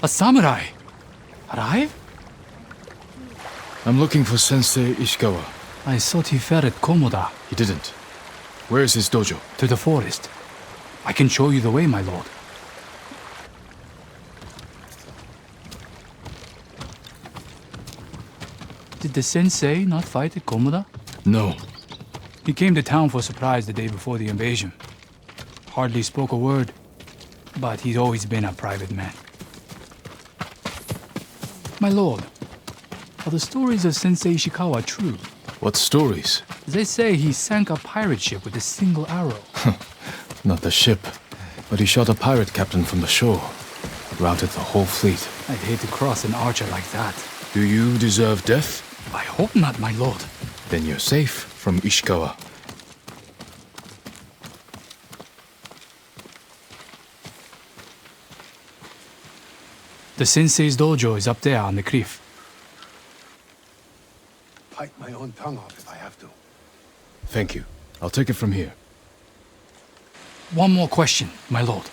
A samurai! Arrive? I'm looking for Sensei Ishikawa. I thought he fell at Komoda. He didn't. Where is his dojo? To the forest. I can show you the way, my lord. Did the sensei not fight at Komoda? No. He came to town for a surprise the day before the invasion. Hardly spoke a word, but he's always been a private man. My lord, are the stories of Sensei Ishikawa true? What stories? They say he sank a pirate ship with a single arrow. Not the ship, but he shot a pirate captain from the shore. Routed the whole fleet. I'd hate to cross an archer like that. Do you deserve death? I hope not, my lord. Then you're safe from Ishikawa. The sensei's dojo is up there on the cliff. Bite my own tongue off if I have to. Thank you. I'll take it from here. One more question, my lord.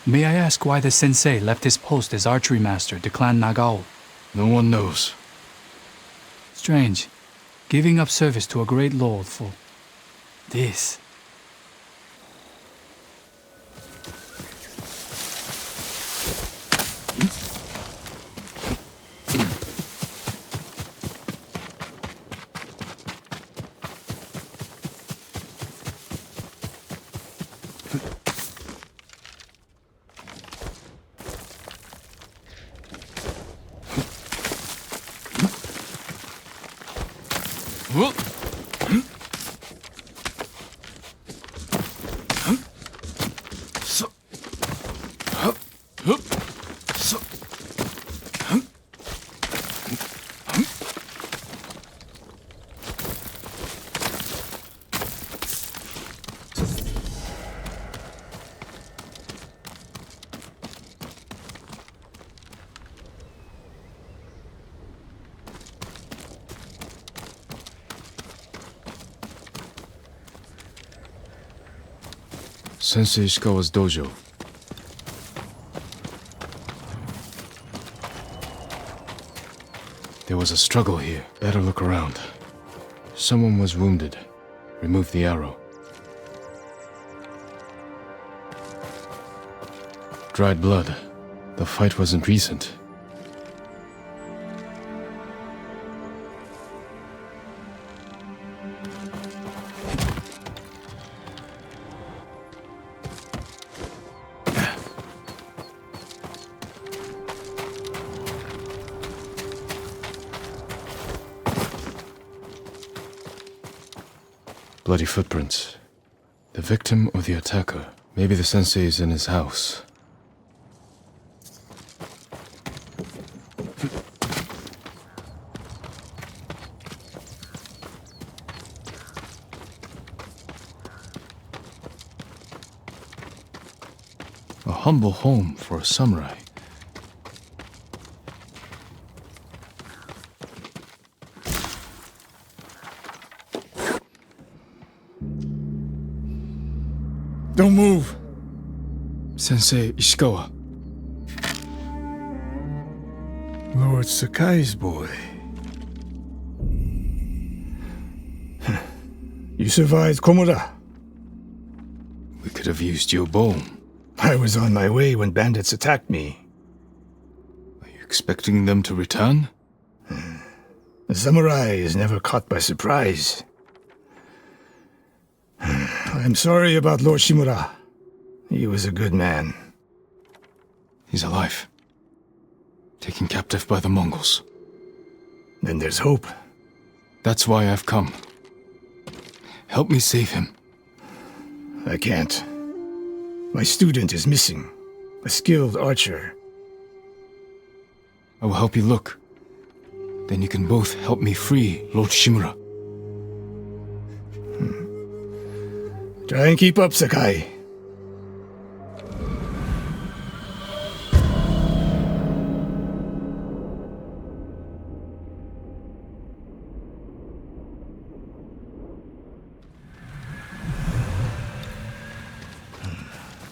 May I ask why the sensei left his post as archery master to Clan Nagao? No one knows. Strange. Giving up service to a great lord for this. Sensei Ishikawa's dojo. There was a struggle here. Better look around. Someone was wounded. Remove the arrow. Dried blood. The fight wasn't recent. Bloody footprints. The victim or the attacker. Maybe the sensei is in his house. A humble home for a samurai. Don't move! Sensei Ishikawa. Lord Sakai's boy. You survived Komoda. We could have used your bow. I was on my way when bandits attacked me. Are you expecting them to return? A samurai is never caught by surprise. I'm sorry about Lord Shimura. He was a good man. He's alive. Taken captive by the Mongols. Then there's hope. That's why I've come. Help me save him. I can't. My student is missing. A skilled archer. I will help you look. Then you can both help me free Lord Shimura. Try and keep up, Sakai.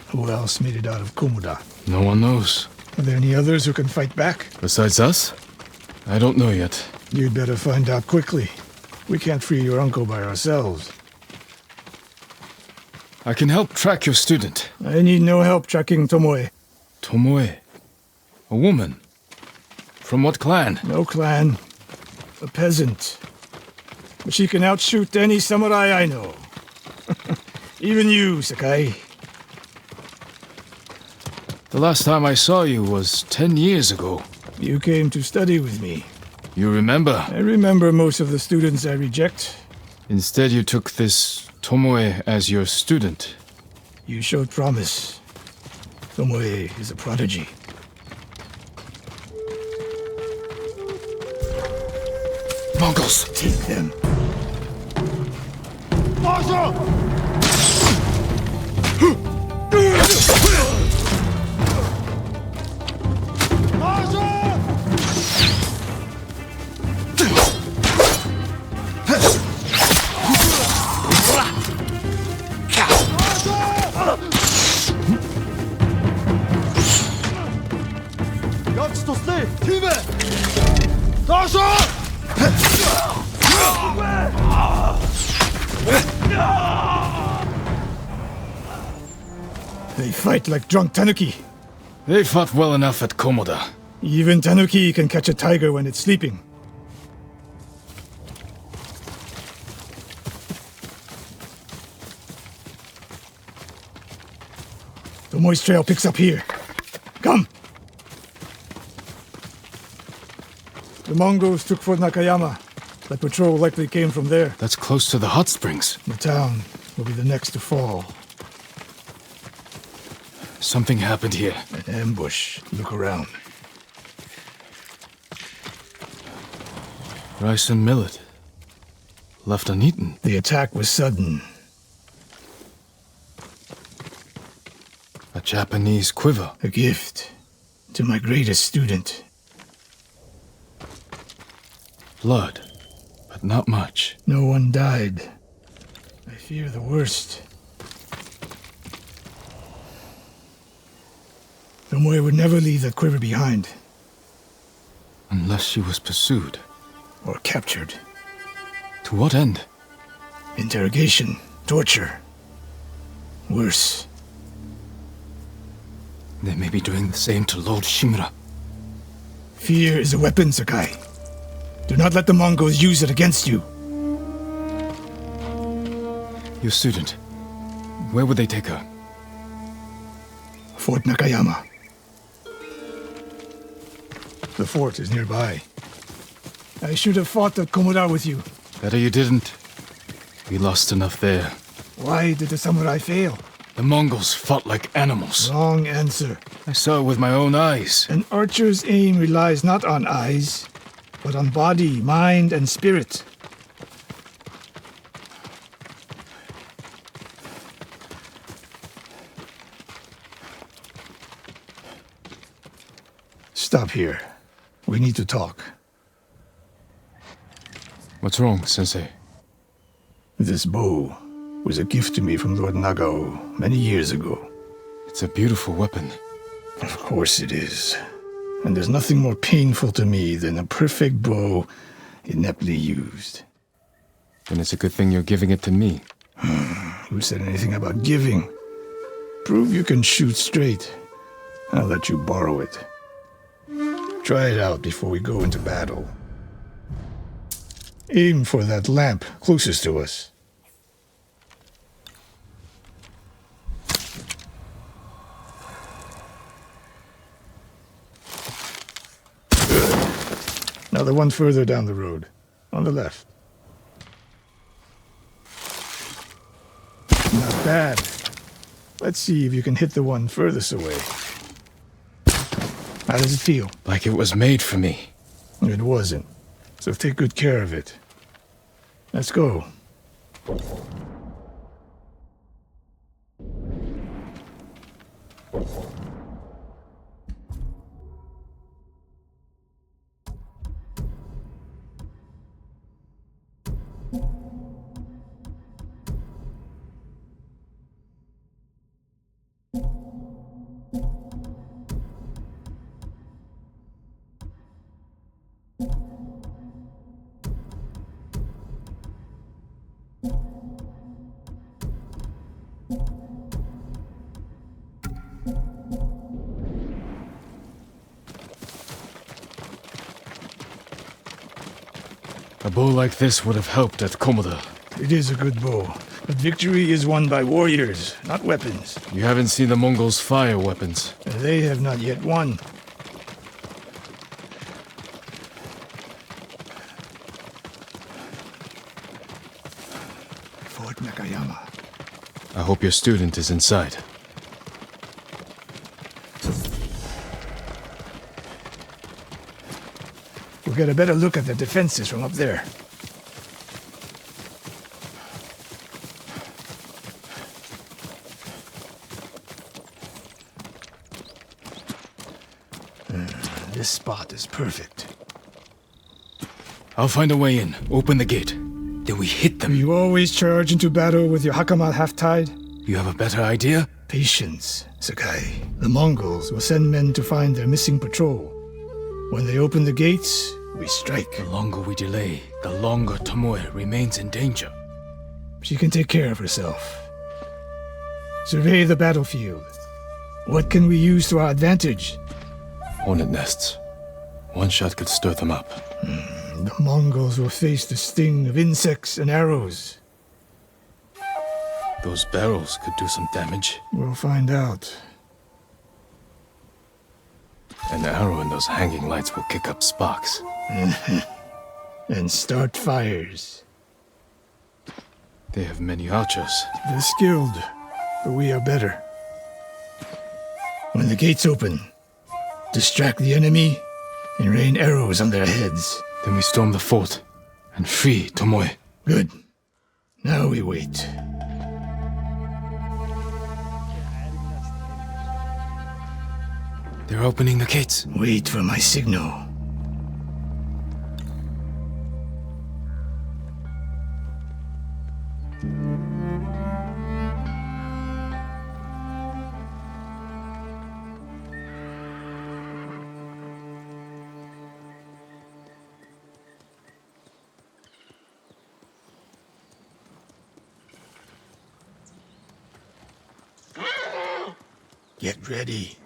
Who else made it out of Komoda? No one knows. Are there any others who can fight back? Besides us? I don't know yet. You'd better find out quickly. We can't free your uncle by ourselves. I can help track your student. I need no help tracking Tomoe. Tomoe. A woman. From what clan? No clan. A peasant. But she can outshoot any samurai I know. Even you, Sakai. The last time I saw you was 10 years ago. You came to study with me. You remember? I remember most of the students I reject. Instead, you took this Tomoe as your student. You showed promise. Tomoe is a prodigy. Mongols! Take them. They fight like drunk tanuki. They fought well enough at Komoda. Even tanuki can catch a tiger when it's sleeping. Tomoe's trail picks up here. Come! The Mongols took Fort Nakayama. The patrol likely came from there. That's close to the hot springs. The town will be the next to fall. Something happened here. An ambush. Look around. Rice and millet. Left uneaten. The attack was sudden. A Japanese quiver. A gift to my greatest student. Blood, but not much. No one died. I fear the worst. Tomoe would never leave that quiver behind. Unless she was pursued. Or captured. To what end? Interrogation. Torture. Worse. They may be doing the same to Lord Shimura. Fear is a weapon, Sakai. Do not let the Mongols use it against you. Your student. Where would they take her? Fort Nakayama. The fort is nearby. I should have fought at Komoda with you. Better you didn't. We lost enough there. Why did the samurai fail? The Mongols fought like animals. Wrong answer. I saw it with my own eyes. An archer's aim relies not on eyes, but on body, mind, and spirit. Stop here. We need to talk. What's wrong, Sensei? This bow was a gift to me from Lord Nagao many years ago. It's a beautiful weapon. Of course it is. And there's nothing more painful to me than a perfect bow ineptly used. Then it's a good thing you're giving it to me. Who said anything about giving? Prove you can shoot straight. I'll let you borrow it. Try it out before we go into battle. Aim for that lamp closest to us. Now the one further down the road, on the left. Not bad. Let's see if you can hit the one furthest away. How does it feel? Like it was made for me. It wasn't. So take good care of it. Let's go. A bow like this would have helped at Komoda. It is a good bow, but victory is won by warriors, not weapons. You haven't seen the Mongols fire weapons. They have not yet won. Fort Nakayama. I hope your student is inside. We'll get a better look at the defenses from up there. This spot is perfect. I'll find a way in. Open the gate. Then we hit them. You always charge into battle with your hakama half-tied? You have a better idea? Patience, Sakai. The Mongols will send men to find their missing patrol. When they open the gates, we strike. The longer we delay, the longer Tomoe remains in danger. She can take care of herself. Survey the battlefield. What can we use to our advantage? Hornet nests. One shot could stir them up. The Mongols will face the sting of insects and arrows. Those barrels could do some damage. We'll find out. An arrow in those hanging lights will kick up sparks. And start fires. They have many archers. They're skilled, but we are better. When the gates open, distract the enemy and rain arrows on their heads. Then we storm the fort and free Tomoe. Good. Now we wait. They're opening the gates. Wait for my signal. Get ready.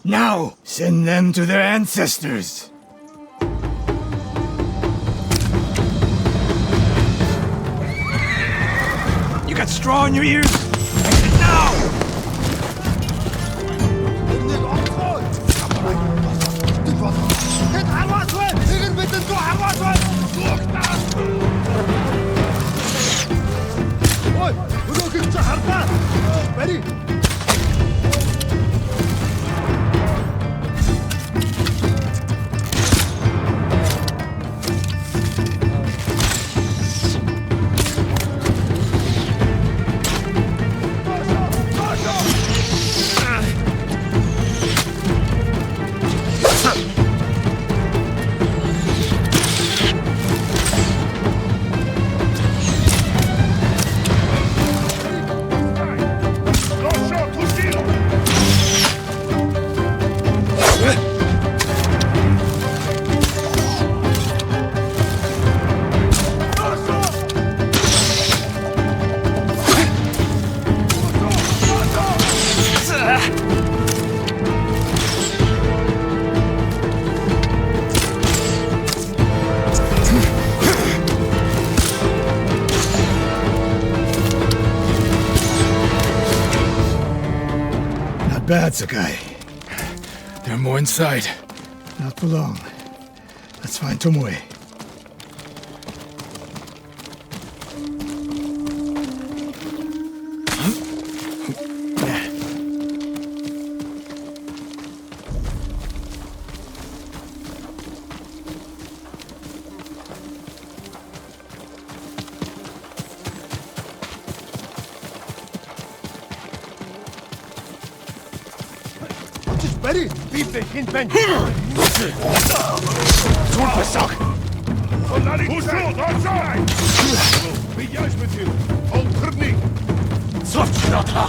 Now, send them to their ancestors. You got straw in your ears? Now! Bad, Sakai. There are more inside. Not for long. Let's find Tomoe. Beri, bitte, Kind Ben. Zulversak. Пошел, давай! Видясь met u. Олтрни. Зовчната.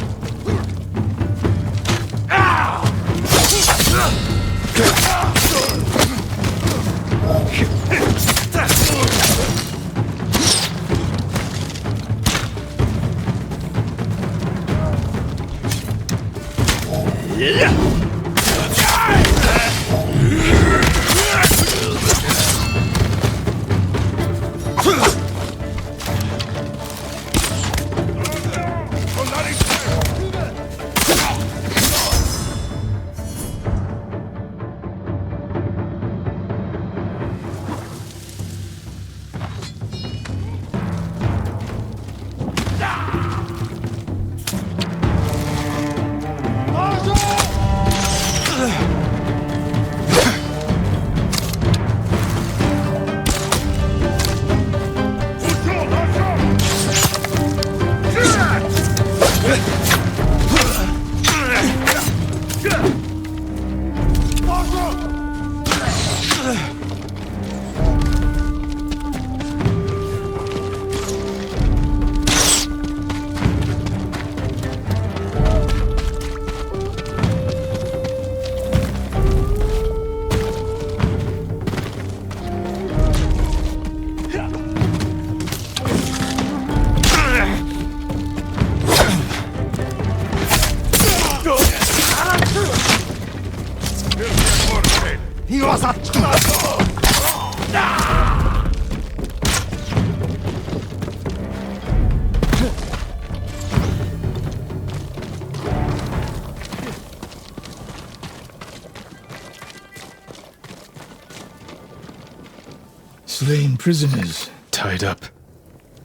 Slain prisoners. Tied up.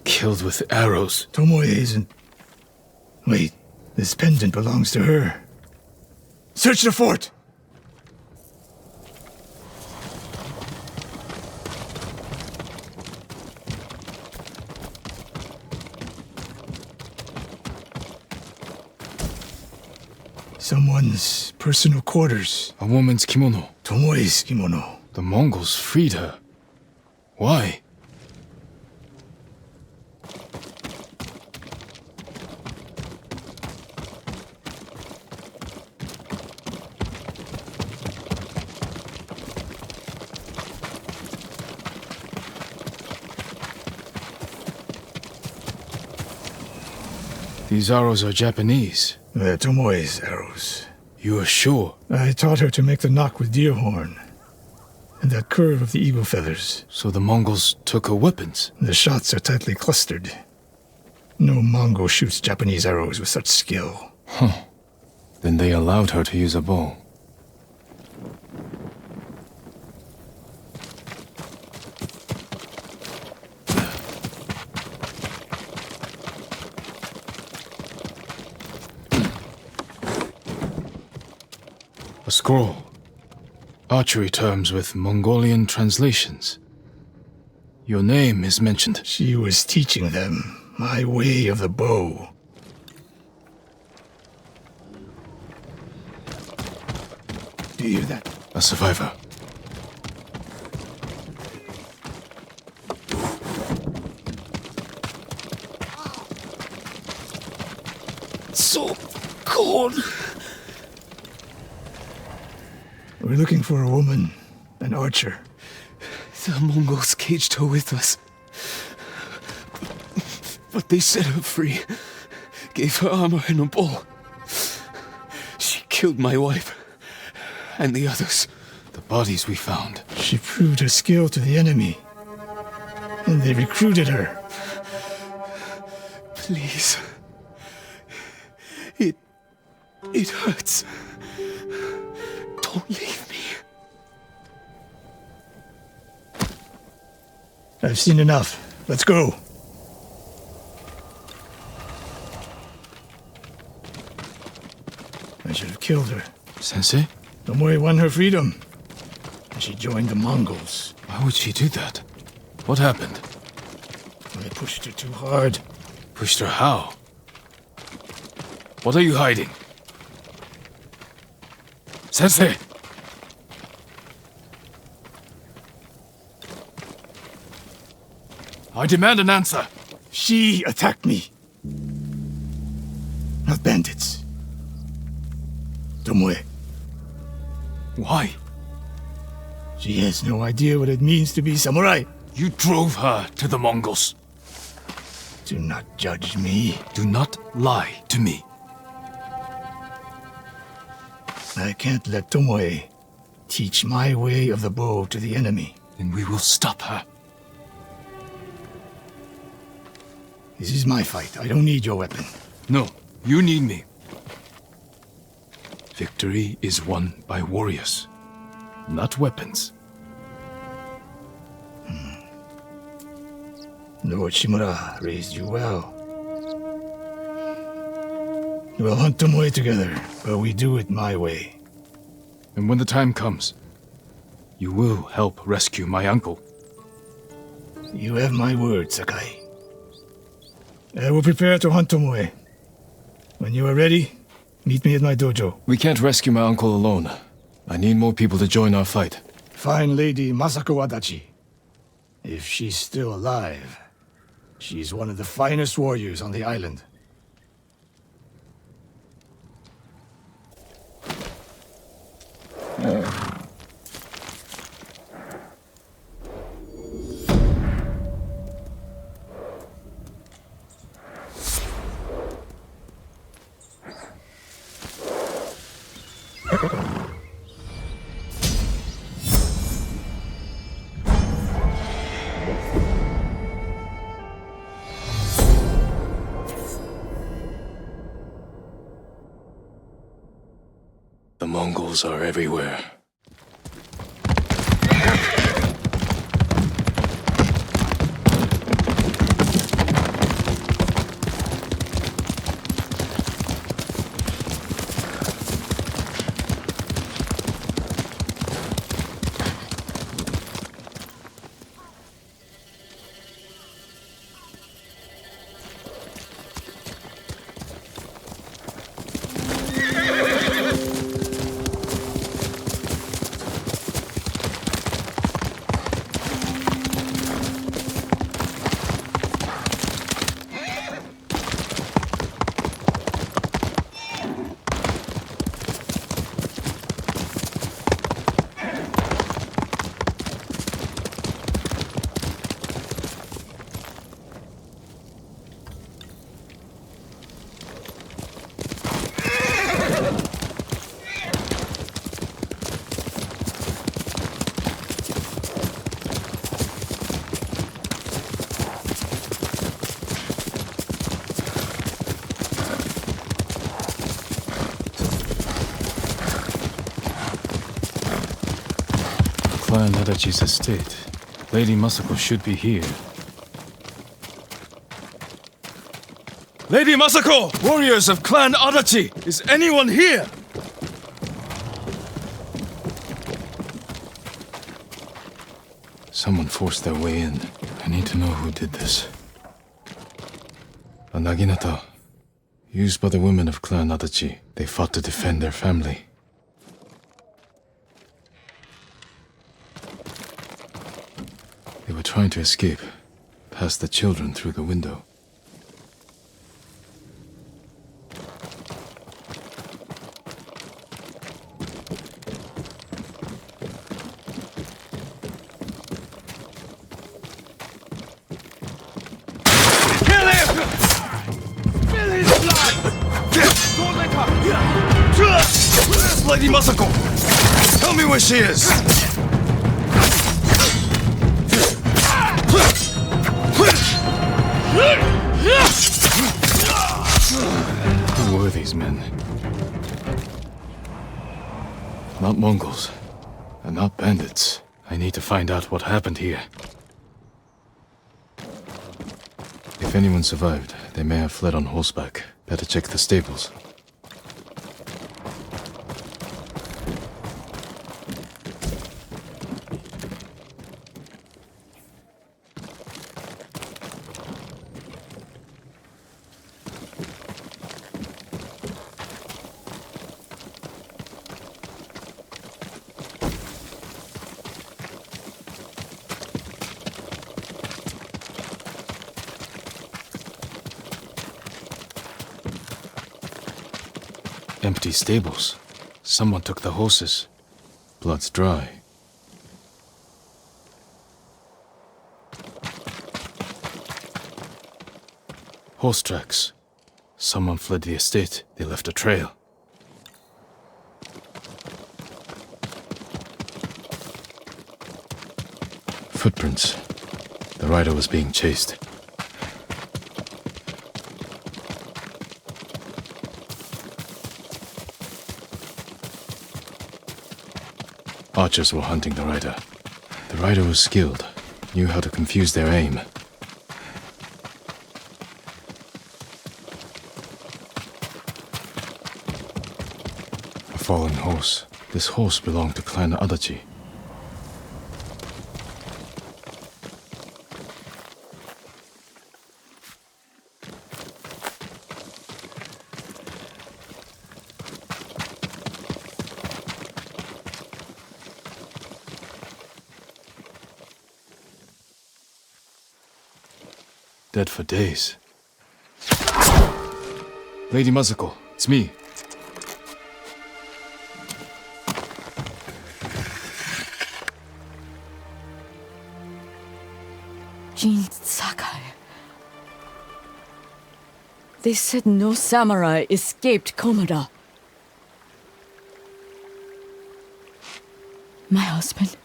Killed with arrows. Tomoe isn't... Wait, this pendant belongs to her. Search the fort! Someone's personal quarters. A woman's kimono. Tomoe's kimono. The Mongols freed her. Why? These arrows are Japanese. They're Tomoe's arrows. You are sure? I taught her to make the knock with deer horn. And that curve of the eagle feathers. So the Mongols took her weapons? The shots are tightly clustered. No Mongol shoots Japanese arrows with such skill. Huh. Then they allowed her to use a bow. A scroll. Archery terms with Mongolian translations. Your name is mentioned. She was teaching them my way of the bow. Do you hear that? A survivor. So cold. We're looking for a woman, an archer. The Mongols caged her with us. But they set her free. Gave her armor and a bow. She killed my wife. And the others. The bodies we found. She proved her skill to the enemy. And they recruited her. Please. It hurts. Don't leave me. I've seen enough. Let's go. I should have killed her. Sensei? Tomoe won her freedom. And she joined the Mongols. Why would she do that? What happened? I pushed her too hard. Pushed her how? What are you hiding? Sensei! I demand an answer. She attacked me. Not bandits. Tomoe. Why? She has no idea what it means to be samurai. You drove her to the Mongols. Do not judge me. Do not lie to me. I can't let Tomoe teach my way of the bow to the enemy. Then we will stop her. This is my fight. I don't need your weapon. No, you need me. Victory is won by warriors, not weapons. Lord Shimura raised you well. We'll hunt Tomoe together, but we do it my way. And when the time comes, you will help rescue my uncle. You have my word, Sakai. I will prepare to hunt Tomoe. When you are ready, meet me at my dojo. We can't rescue my uncle alone. I need more people to join our fight. Find Lady Masako Adachi. If she's still alive, she's one of the finest warriors on the island. The Mongols are everywhere. Clan Adachi's estate. Lady Masako should be here. Lady Masako! Warriors of Clan Adachi! Is anyone here? Someone forced their way in. I need to know who did this. A naginata, used by the women of Clan Adachi. They fought to defend their family. They were trying to escape, past the children through the window. Kill him! Spill his blood! Don't let her! Where's Lady Masako? Tell me where she is! Who were these men? Not Mongols, and not bandits. I need to find out what happened here. If anyone survived, they may have fled on horseback. Better check the stables. Empty stables. Someone took the horses. Blood's dry. Horse tracks. Someone fled the estate. They left a trail. Footprints. The rider was being chased. Archers were hunting the rider. The rider was skilled, knew how to confuse their aim. A fallen horse. This horse belonged to Clan Adachi. Dead for days. Lady Mazuko, it's me. Jin Sakai. They said no samurai escaped Komoda. My husband.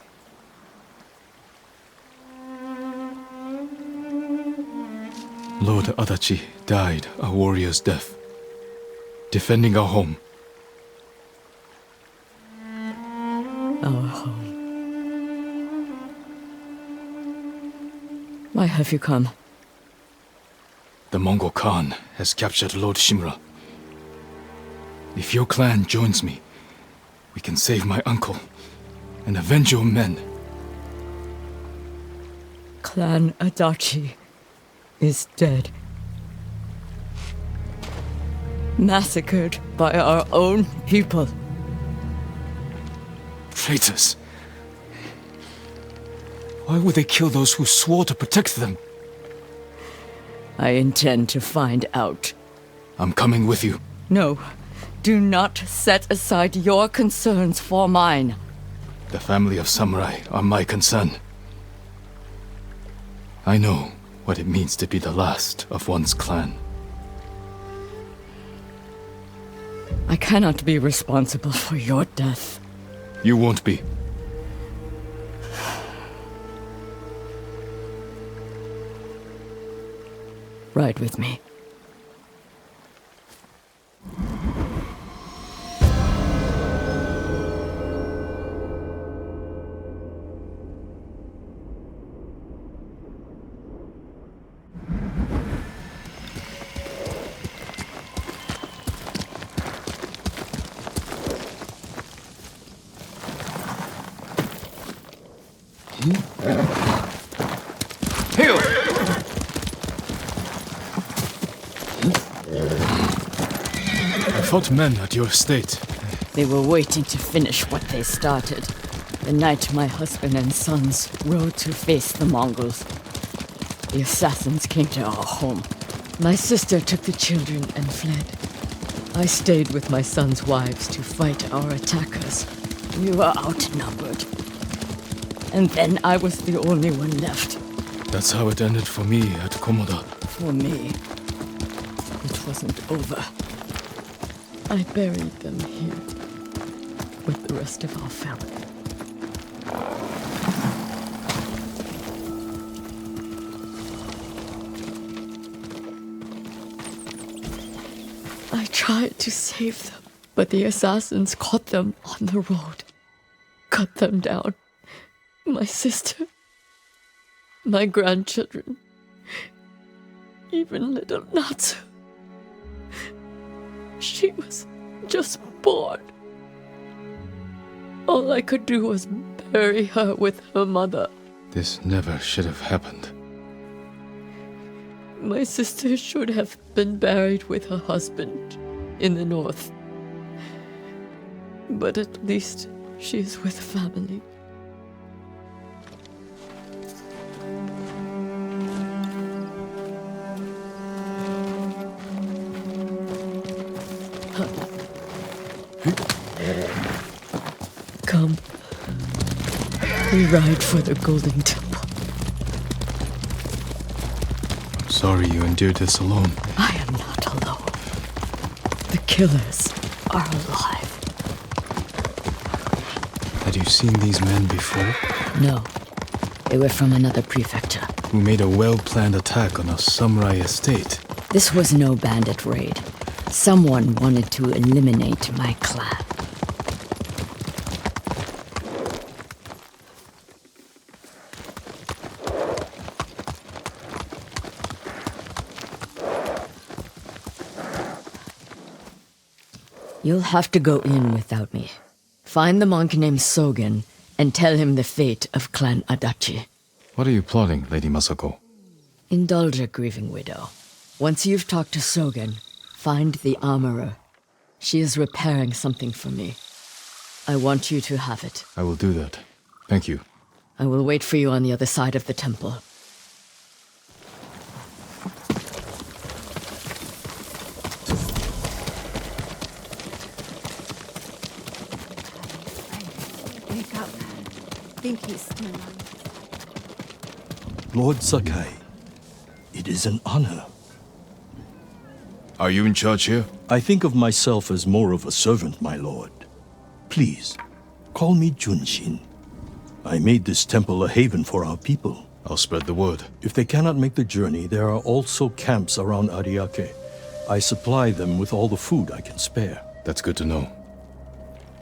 Lord Adachi died a warrior's death, defending our home. Our home. Why have you come? The Mongol Khan has captured Lord Shimura. If your clan joins me, we can save my uncle and avenge your men. Clan Adachi is dead. Massacred by our own people. Traitors! Why would they kill those who swore to protect them? I intend to find out. I'm coming with you. No, do not set aside your concerns for mine. The family of samurai are my concern. I know what it means to be the last of one's clan. I cannot be responsible for your death. You won't be. Ride with me. I fought men at your estate. They were waiting to finish what they started. The night my husband and sons rode to face the Mongols. The assassins came to our home. My sister took the children and fled. I stayed with my sons' wives to fight our attackers. We were outnumbered. And then I was the only one left. That's how it ended for me at Komoda. For me, it wasn't over. I buried them here with the rest of our family. I tried to save them, but the assassins caught them on the road, cut them down. My sister, my grandchildren, even little Natsu. She was just born. All I could do was bury her with her mother. This never should have happened. My sister should have been buried with her husband in the north. But at least she is with family. We ride for the Golden Temple. I'm sorry you endured this alone. I am not alone. The killers are alive. Had you seen these men before? No, they were from another prefecture. Who made a well-planned attack on a samurai estate? This was no bandit raid. Someone wanted to eliminate my clan. You'll have to go in without me. Find the monk named Sogen and tell him the fate of Clan Adachi. What are you plotting, Lady Masako? Indulge a grieving widow. Once you've talked to Sogen, find the armorer. She is repairing something for me. I want you to have it. I will do that. Thank you. I will wait for you on the other side of the temple. Wake up. Think he's still alive. Lord Sakai, it is an honor. Are you in charge here? I think of myself as more of a servant, my lord. Please, call me Junshin. I made this temple a haven for our people. I'll spread the word. If they cannot make the journey, there are also camps around Ariake. I supply them with all the food I can spare. That's good to know.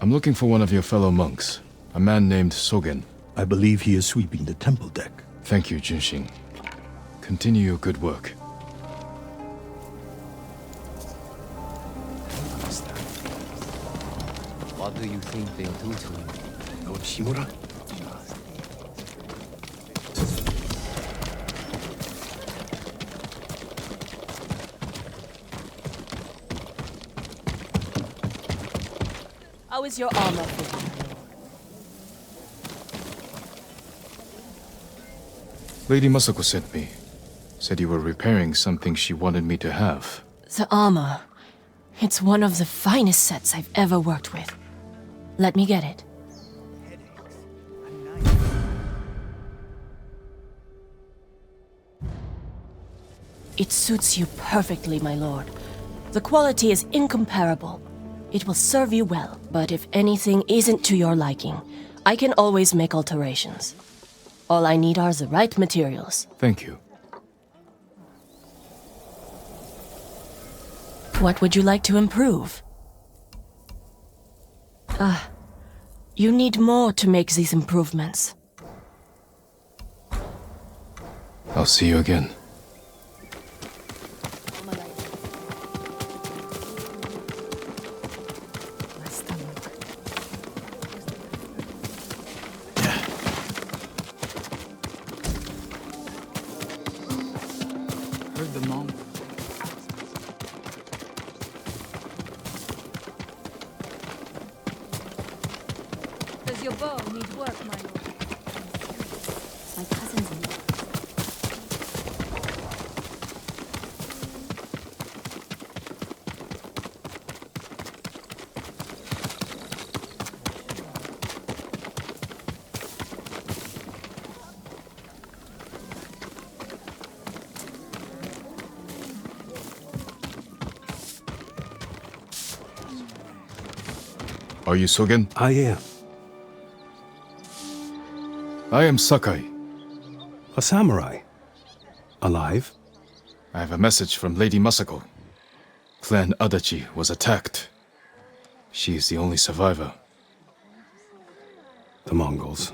I'm looking for one of your fellow monks, a man named Sogen. I believe he is sweeping the temple deck. Thank you, Junshin. Continue your good work. What do you think they'll do to him? Lord Shimura? How is your armor fitting? Lady Masako sent me. Said you were repairing something she wanted me to have. The armor. It's one of the finest sets I've ever worked with. Let me get it. It suits you perfectly, my lord. The quality is incomparable. It will serve you well, but if anything isn't to your liking, I can always make alterations. All I need are the right materials. Thank you. What would you like to improve? You need more to make these improvements. I'll see you again. Heard the Mongol. Does your bow need work, my lord? My cousin's in. Are you Sogen? I am. I am Sakai. A samurai. Alive? I have a message from Lady Masako. Clan Adachi was attacked. She is the only survivor. The Mongols.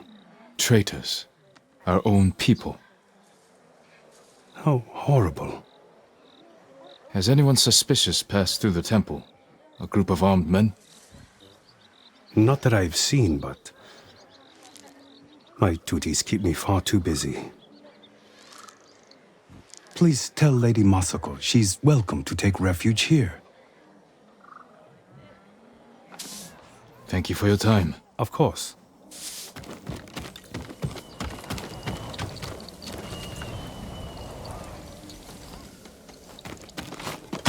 Traitors. Our own people. How horrible. Has anyone suspicious passed through the temple? A group of armed men? Not that I've seen, but my duties keep me far too busy. Please tell Lady Masako she's welcome to take refuge here. Thank you for your time. Of course.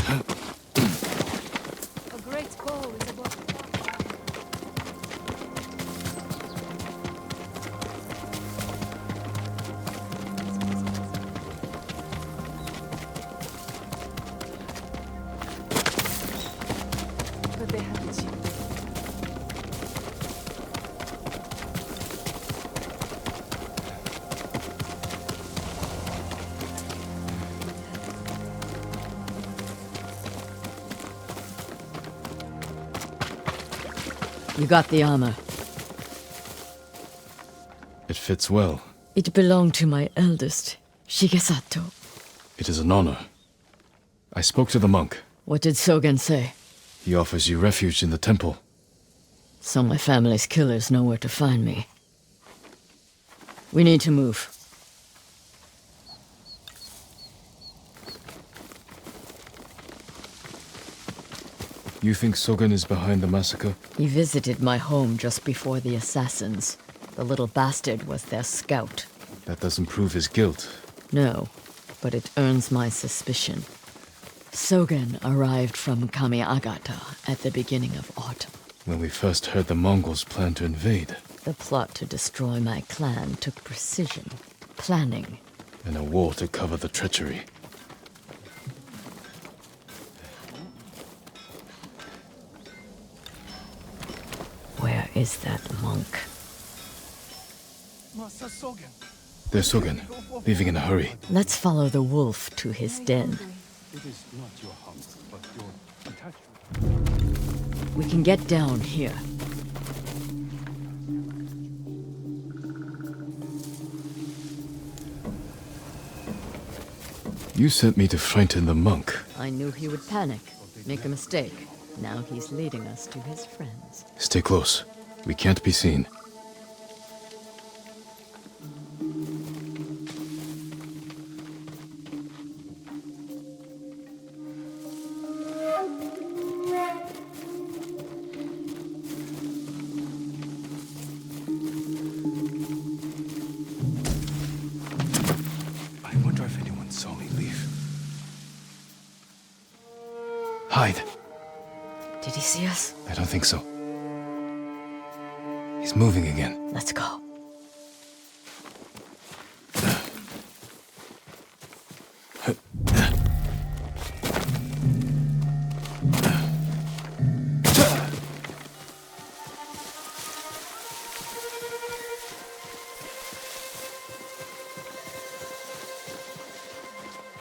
A great bow is above. You got the armor. It fits well. It belonged to my eldest, Shigesato. It is an honor. I spoke to the monk. What did Sogen say? He offers you refuge in the temple. So my family's killers know where to find me. We need to move. You think Sogen is behind the massacre? He visited my home just before the assassins. The little bastard was their scout. That doesn't prove his guilt. No, but it earns my suspicion. Sogen arrived from Kamiagata at the beginning of autumn. When we first heard the Mongols plan to invade. The plot to destroy my clan took precision, planning. And a war to cover the treachery. Where is that monk? There's Sogen, leaving in a hurry. Let's follow the wolf to his den. We can get down here. You sent me to frighten the monk. I knew he would panic, make a mistake. Now he's leading us to his friends. Stay close. We can't be seen. I wonder if anyone saw me leave. Hide. Did he see us? I don't think so. He's moving again. Let's go.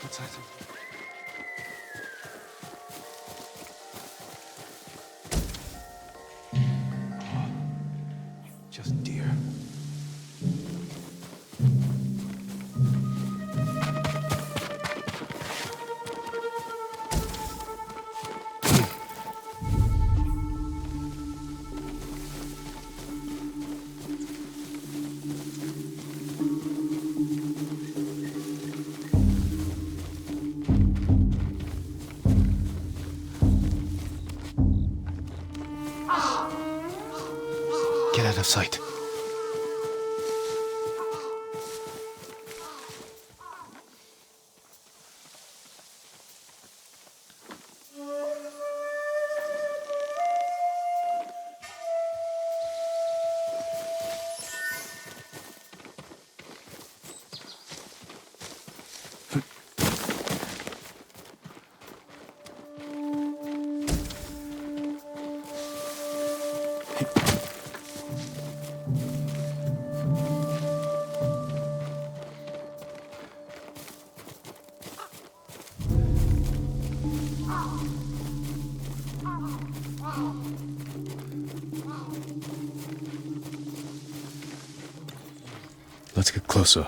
What's that? Just deer. Get out of sight. Let's get closer.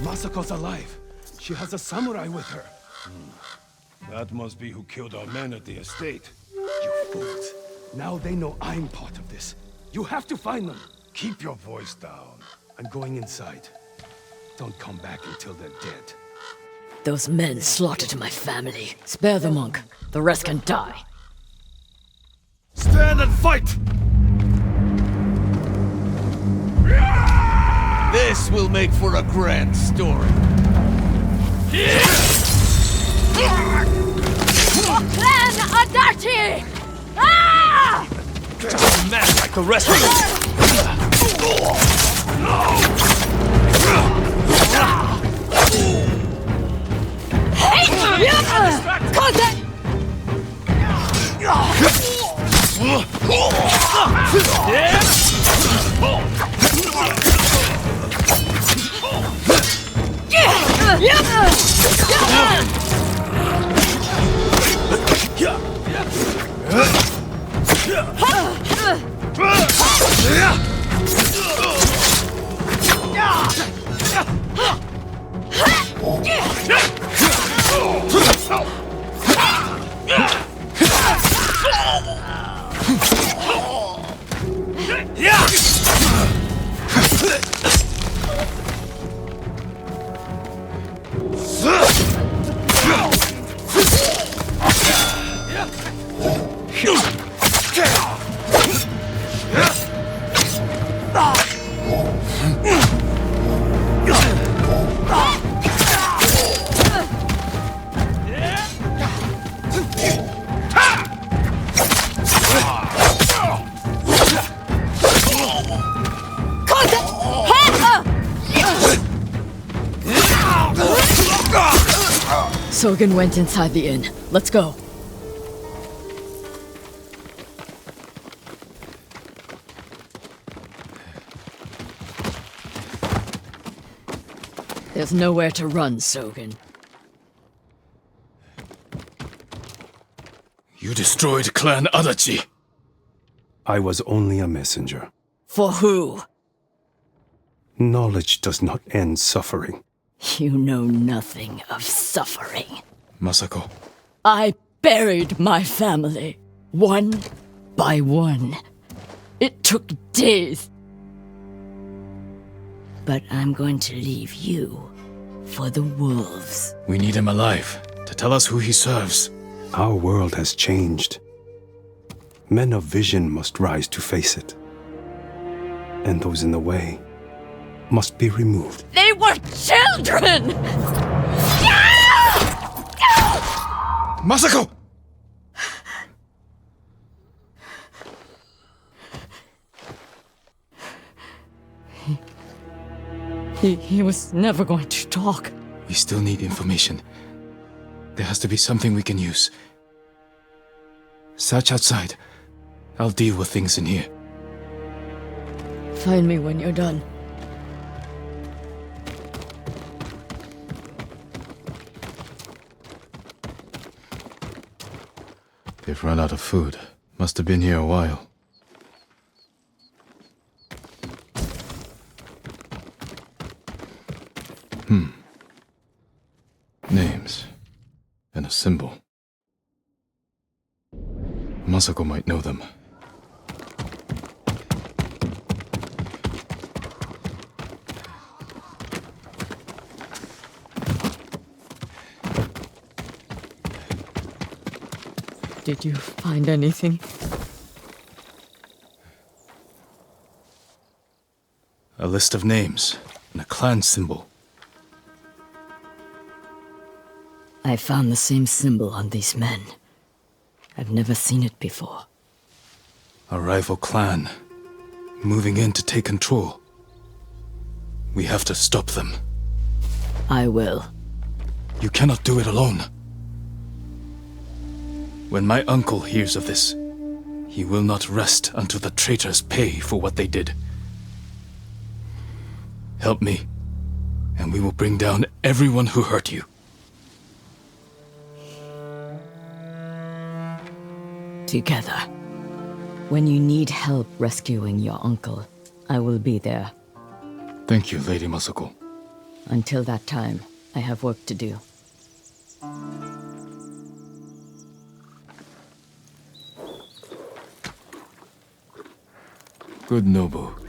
Masako's alive. She has a samurai with her. That must be who killed our men at the estate. You fools. Now they know I'm part of this. You have to find them. Keep your voice down. I'm going inside. Don't come back until they're dead. Those men slaughtered my family. Spare the monk. The rest can die. Stand and fight! This will make for a grand story. Clan Adachi! Ah! Just a man like the rest of you. Contact! Sogen went inside the inn. Let's go. There's nowhere to run, Sogen. You destroyed Clan Adachi. I was only a messenger. For who? Knowledge does not end suffering. You know nothing of suffering. Masako, I buried my family, one by one. It took days. But I'm going to leave you for the wolves. we need him alive to tell us who he serves. Our world has changed. Men of vision must rise to face it. And those in the way must be removed. They were children! Masako! He was never going to talk. We still need information. There has to be something we can use. Search outside. I'll deal with things in here. Find me when you're done. They've run out of food. Must have been here a while. Names. And a symbol. Masako might know them. Did you find anything? A list of names and a clan symbol. I found the same symbol on these men. I've never seen it before. A rival clan. Moving in to take control. We have to stop them. I will. You cannot do it alone. When my uncle hears of this, he will not rest until the traitors pay for what they did. Help me, and we will bring down everyone who hurt you. Together. When you need help rescuing your uncle, I will be there. Thank you, Lady Masako. Until that time, I have work to do. Good Nobu.